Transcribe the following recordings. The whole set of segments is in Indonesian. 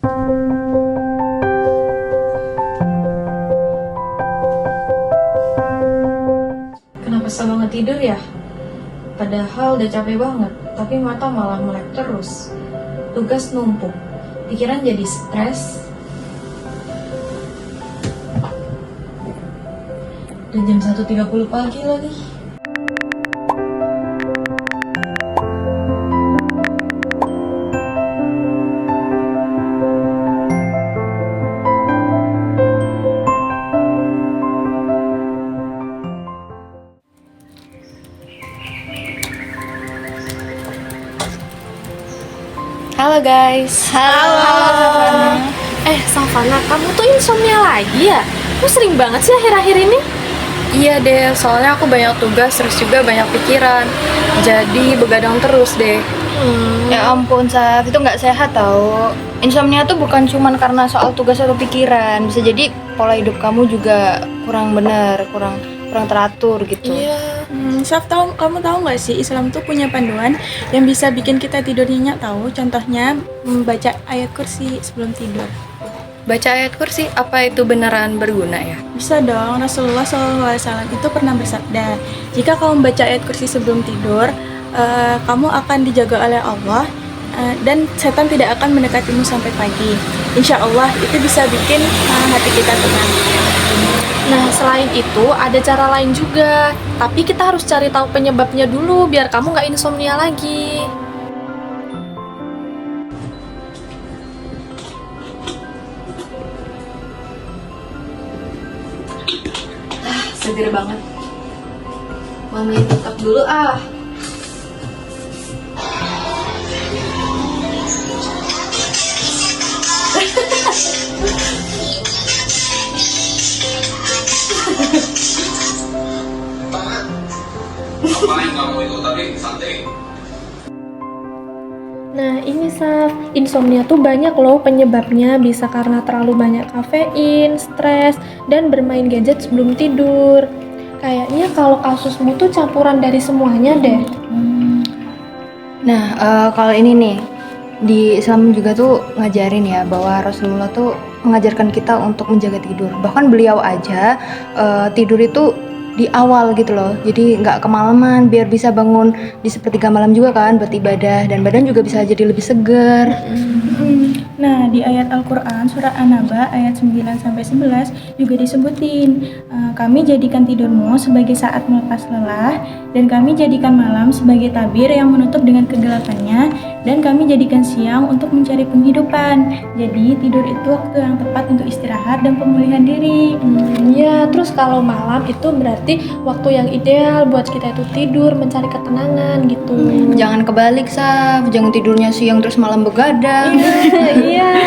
Kenapa susah banget tidur ya? Padahal udah capek banget, tapi mata malah melek terus. Tugas numpuk, pikiran jadi stres. Udah jam 1.30 pagi lagi. Halo guys. Halo Savana. Savana, kamu tuh insomnia lagi ya? Kamu sering banget sih akhir-akhir ini? Iya deh, soalnya aku banyak tugas terus juga banyak pikiran. Jadi begadang terus deh. Ya ampun, Saf, itu nggak sehat tau. Insomnia tuh bukan cuman karena soal tugas atau pikiran. Bisa jadi pola hidup kamu juga kurang benar, kurang teratur gitu. Iya. Saf, kamu tahu nggak sih Islam tuh punya panduan yang bisa bikin kita tidur nyenyak tahu? Contohnya membaca ayat kursi sebelum tidur. Baca ayat kursi, apa itu beneran berguna ya? Bisa dong, Rasulullah SAW itu pernah bersabda, jika kamu membaca ayat kursi sebelum tidur, kamu akan dijaga oleh Allah dan setan tidak akan mendekatimu sampai pagi. Insya Allah itu bisa bikin hati kita tenang. Nah, selain itu ada cara lain juga. Tapi kita harus cari tahu penyebabnya dulu biar kamu nggak insomnia lagi. Seger banget. Mau main TikTok dulu ah. Ngapain kamu itu tadi santai? Nah, ini Saf, insomnia tuh banyak loh penyebabnya. Bisa karena terlalu banyak kafein, stres, dan bermain gadget sebelum tidur. Kayaknya kalau kasusmu tuh campuran dari semuanya deh. Nah, kalau ini nih, di Islam juga tuh ngajarin ya bahwa Rasulullah tuh mengajarkan kita untuk menjaga tidur. Bahkan beliau aja tidur itu di awal gitu loh, jadi nggak kemalaman biar bisa bangun di sepertiga malam juga kan buat ibadah, dan badan juga bisa jadi lebih segar. Nah, di ayat Al-Quran surah An-Naba ayat 9-11 juga disebutin, kami jadikan tidurmu sebagai saat melepas lelah, dan kami jadikan malam sebagai tabir yang menutup dengan kegelapannya, dan kami jadikan siang untuk mencari penghidupan. Jadi tidur itu waktu yang tepat untuk istirahat dan pemulihan diri. Iya, terus kalau malam itu berarti waktu yang ideal buat kita itu tidur, mencari ketenangan gitu. Jangan kebalik, Saf, jangan tidurnya siang terus malam begadang. Iya.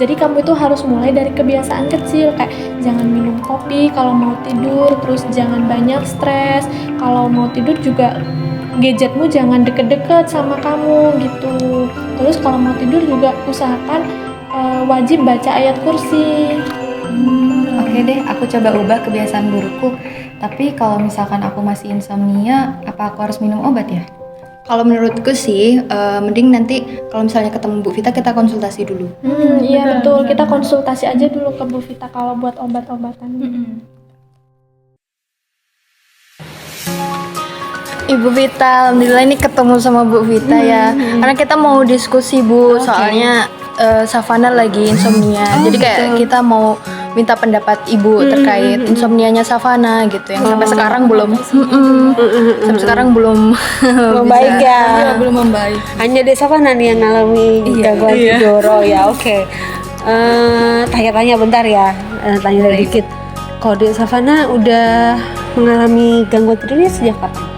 Jadi kamu itu harus mulai dari kebiasaan kecil, kayak jangan minum kopi kalau mau tidur, terus jangan banyak stres. Kalau mau tidur juga gadgetmu jangan deket-deket sama kamu gitu. Terus kalau mau tidur juga usahakan wajib baca ayat kursi. Oke deh, aku coba ubah kebiasaan burukku. Tapi kalau misalkan aku masih insomnia, apa aku harus minum obat ya? Kalau menurutku sih, mending nanti kalau misalnya ketemu Bu Vita kita konsultasi dulu. Iya betul, kita konsultasi aja dulu ke Bu Vita kalau buat obat-obatan. Ibu Vita, alhamdulillah ini ketemu sama Bu Vita ya. Karena kita mau diskusi Bu, soalnya Savana lagi insomnia. Jadi kayak kita mau minta pendapat Ibu terkait insomnianya Savana gitu, yang sampai sekarang belum Membaik bisa. ya. Iya, belum membaik. Hanya desa Savana nih yang ngalami gangguan tidur. Oh ya, oke. Tanya-tanya bentar ya. Tanya dikit. Kalau di Savana udah mengalami gangguan tidurnya sejak kapan?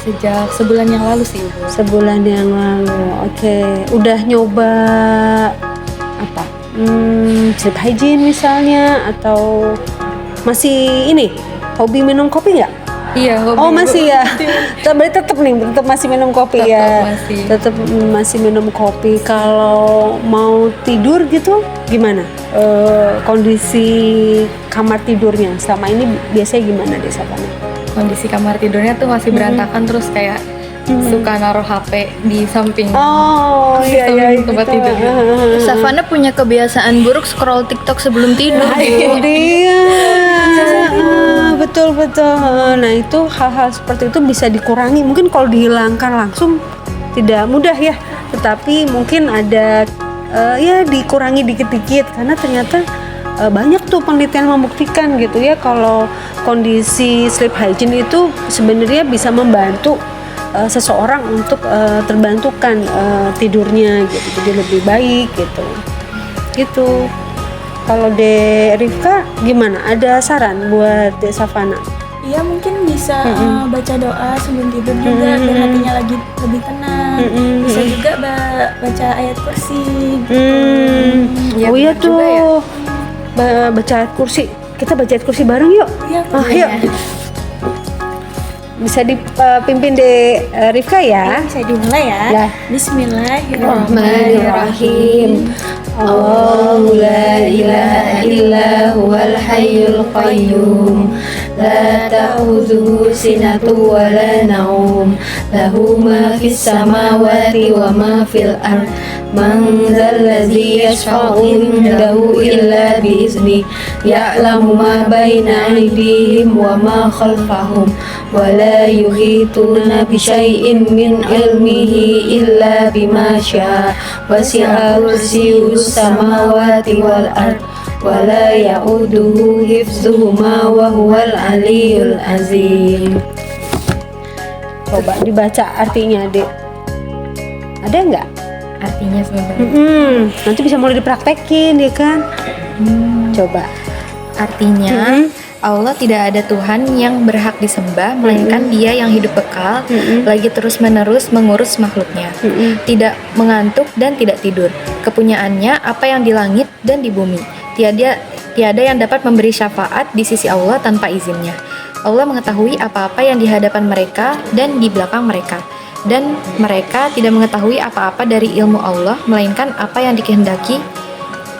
Sejak sebulan yang lalu sih Ibu. Sebulan yang lalu. Oke. Udah nyoba apa? Sleep hygiene misalnya, atau masih ini hobi minum kopi nggak? Iya, hobi. Oh masih ya. Berarti tetap masih minum kopi ya. Masih. Tetap masih minum kopi. Kalau mau tidur gitu gimana? Kondisi kamar tidurnya selama ini biasanya gimana deh Savana? Kondisi kamar tidurnya tuh masih berantakan, terus kayak suka naruh HP di samping. Oh iya iya tempat gitu. tidur. Savana punya kebiasaan buruk scroll TikTok sebelum tidur. Itu dia. Betul betul. Nah itu hal-hal seperti itu bisa dikurangi. Mungkin kalau dihilangkan langsung tidak mudah ya. Tetapi mungkin ada ya dikurangi dikit-dikit karena ternyata banyak tuh penelitian membuktikan gitu ya kalau kondisi sleep hygiene itu sebenarnya bisa membantu seseorang untuk terbantukan tidurnya gitu, jadi lebih baik gitu. Kalau De Rifka gimana? Ada saran buat De Savana? Iya mungkin bisa baca doa sebelum tidur juga biar hatinya lagi lebih tenang. Bisa juga baca ayat kursi. Oh iya tuh baca ayat kursi. Kita baca ayat kursi bareng yuk. Iya. Yuk. Bisa dipimpin De Rifka ya. Bisa dimulai ya. Ya. Bismillahirrahmanirrahim. Allahu la ilaha illa huwal hayyul qayyum la ta'khudhuhu sinatun wa la naum lahu ma fis samawati wa ma fil ard man dzalladzi yashfa'u indahu illa bi izni ya'lamu ma baina aydihim wa ma khalfahum wa la yuhituna bi syai'in min ilmihi illa bima syaa wasi'a kursiyyuhu samawati wal ard wa la ya'uduhu hifdzuhuma wa huwal aliyyul azim. Coba dibaca artinya, Dek. Ada nggak? Artinya sebenarnya Nanti bisa mulai dipraktekin ya kan? Coba. artinya Allah tidak ada Tuhan yang berhak disembah melainkan Dia yang hidup kekal lagi terus-menerus mengurus makhluknya, tidak mengantuk dan tidak tidur. Kepunyaannya apa yang di langit dan di bumi. Tiada yang dapat memberi syafaat di sisi Allah tanpa izinnya. Allah mengetahui apa-apa yang di hadapan mereka dan di belakang mereka, dan mereka tidak mengetahui apa-apa dari ilmu Allah melainkan apa yang dikehendaki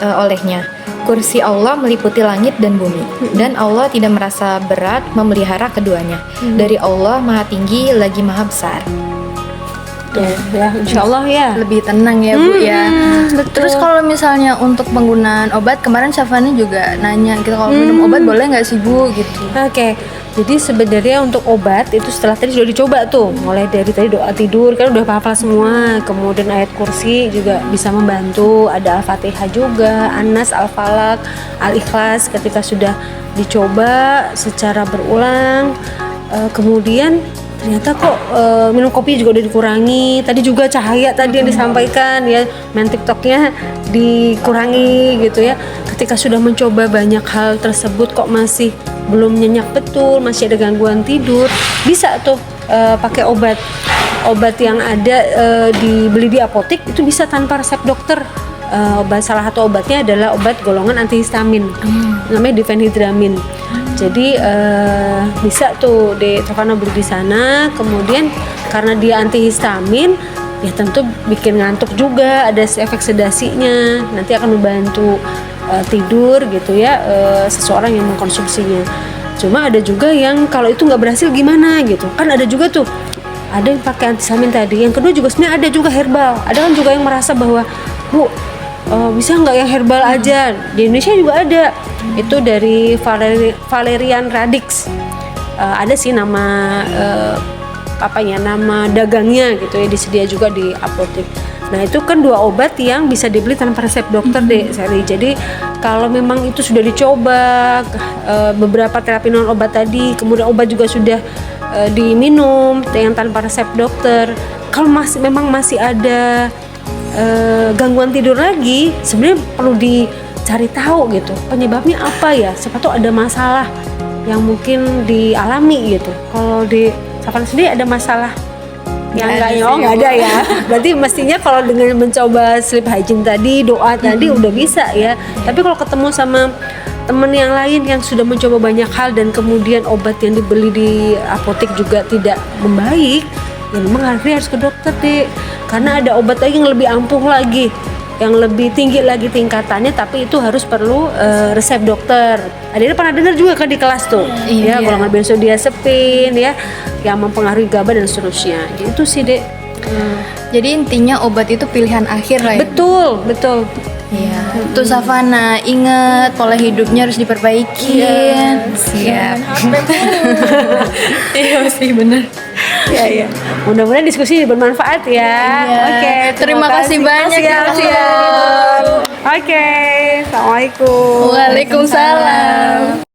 olehnya. Kursi Allah meliputi langit dan bumi, dan Allah tidak merasa berat memelihara keduanya. Dari Allah Maha Tinggi lagi Maha Besar. Ya, insya Allah ya. Lebih tenang ya Bu ya. Terus kalau misalnya untuk penggunaan obat, kemarin Savana juga nanya gitu, kalau minum obat boleh nggak sih Bu gitu. Oke. Jadi sebenarnya untuk obat itu setelah tadi sudah dicoba tuh, mulai dari tadi doa tidur kan udah hafal semua, kemudian ayat kursi juga bisa membantu, ada Al-Fatihah juga, An-Nas, Al-Falaq, Al-Ikhlas ketika sudah dicoba secara berulang, kemudian ternyata kok minum kopi juga udah dikurangi. Tadi juga cahaya tadi yang disampaikan ya, main TikToknya dikurangi gitu ya. Ketika sudah mencoba banyak hal tersebut kok masih belum nyenyak betul, masih ada gangguan tidur, bisa tuh pakai obat yang ada dibeli di apotek itu bisa tanpa resep dokter. Salah satu obatnya adalah obat golongan antihistamin, namanya difenhidramin. Jadi bisa tuh di Savana beli di sana. Kemudian karena dia antihistamin, ya tentu bikin ngantuk juga, ada efek sedasinya, nanti akan membantu tidur gitu ya seseorang yang mengkonsumsinya. Cuma ada juga yang kalau itu nggak berhasil gimana gitu, kan ada juga tuh, ada yang pakai antihistamin tadi. Yang kedua juga sebenarnya ada juga herbal. Ada kan juga yang merasa bahwa Bu bisa nggak yang herbal aja? Di Indonesia juga ada, itu dari Valerian Radix. Ada sih nama nama dagangnya gitu ya, disedia juga di apotek. Nah itu kan dua obat yang bisa dibeli tanpa resep dokter deh, Sari. Jadi kalau memang itu sudah dicoba beberapa terapi non obat tadi, kemudian obat juga sudah diminum yang tanpa resep dokter, kalau memang masih ada gangguan tidur lagi, sebenarnya perlu dicari tahu gitu penyebabnya apa ya, siapa tahu ada masalah yang mungkin dialami gitu. Kalau di Savana sendiri ada masalah yang nggak ada ya. Berarti mestinya kalau dengan mencoba sleep hygiene tadi, doa tadi udah bisa ya. Tapi kalau ketemu sama temen yang lain yang sudah mencoba banyak hal dan kemudian obat yang dibeli di apotek juga tidak membaik, ya memang akhirnya harus ke dokter deh. Karena ada obat lagi yang lebih ampuh lagi, yang lebih tinggi lagi tingkatannya, tapi itu harus perlu resep dokter. Adina pernah dengar juga kan di kelas tuh, ya golongan benzodiazepin ya, yang mempengaruhi GABA dan seterusnya. Itu sih Dek. Jadi intinya obat itu pilihan akhir lah ya. Betul, betul. Iya. Tuh Savana, ingat pola hidupnya harus diperbaikin. Siap. Iya sih bener. Ya. Mudah-mudahan diskusi bermanfaat ya. Iya. Oke, Terima kasih banyak ya, Siap. Oke, assalamualaikum. Waalaikumsalam.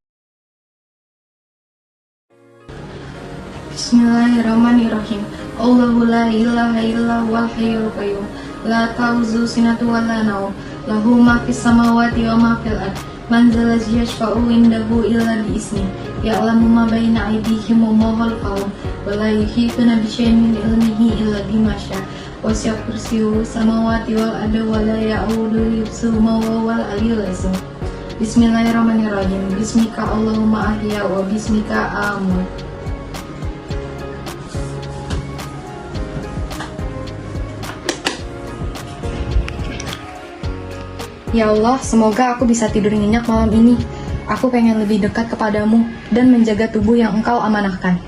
Bismillahirrahmanirrahim. Allahu la ilaha illa huwal hayyul qayyum. La ta'uzu sinatu wa la naum. Lahu ma fis samawati wa ma fil ard. Man dzal ladzi yashfa'u indahu illa bi izni. Ya'lamu ma baina aydihim wa ma khalfahum. Wa la yuhituna bi syai'in min ilmihi illa bima syaa. Wasi'a kursiyyuhu samawati wal arda wa la ya'uduhu hifdzuhuma wa huwal aliyyul azim. Bismillahirrahmanirrahim. Bismika Allahumma ahya wa bismika amut. Ya Allah, semoga aku bisa tidur nyenyak malam ini. Aku pengen lebih dekat kepadamu dan menjaga tubuh yang Engkau amanahkan.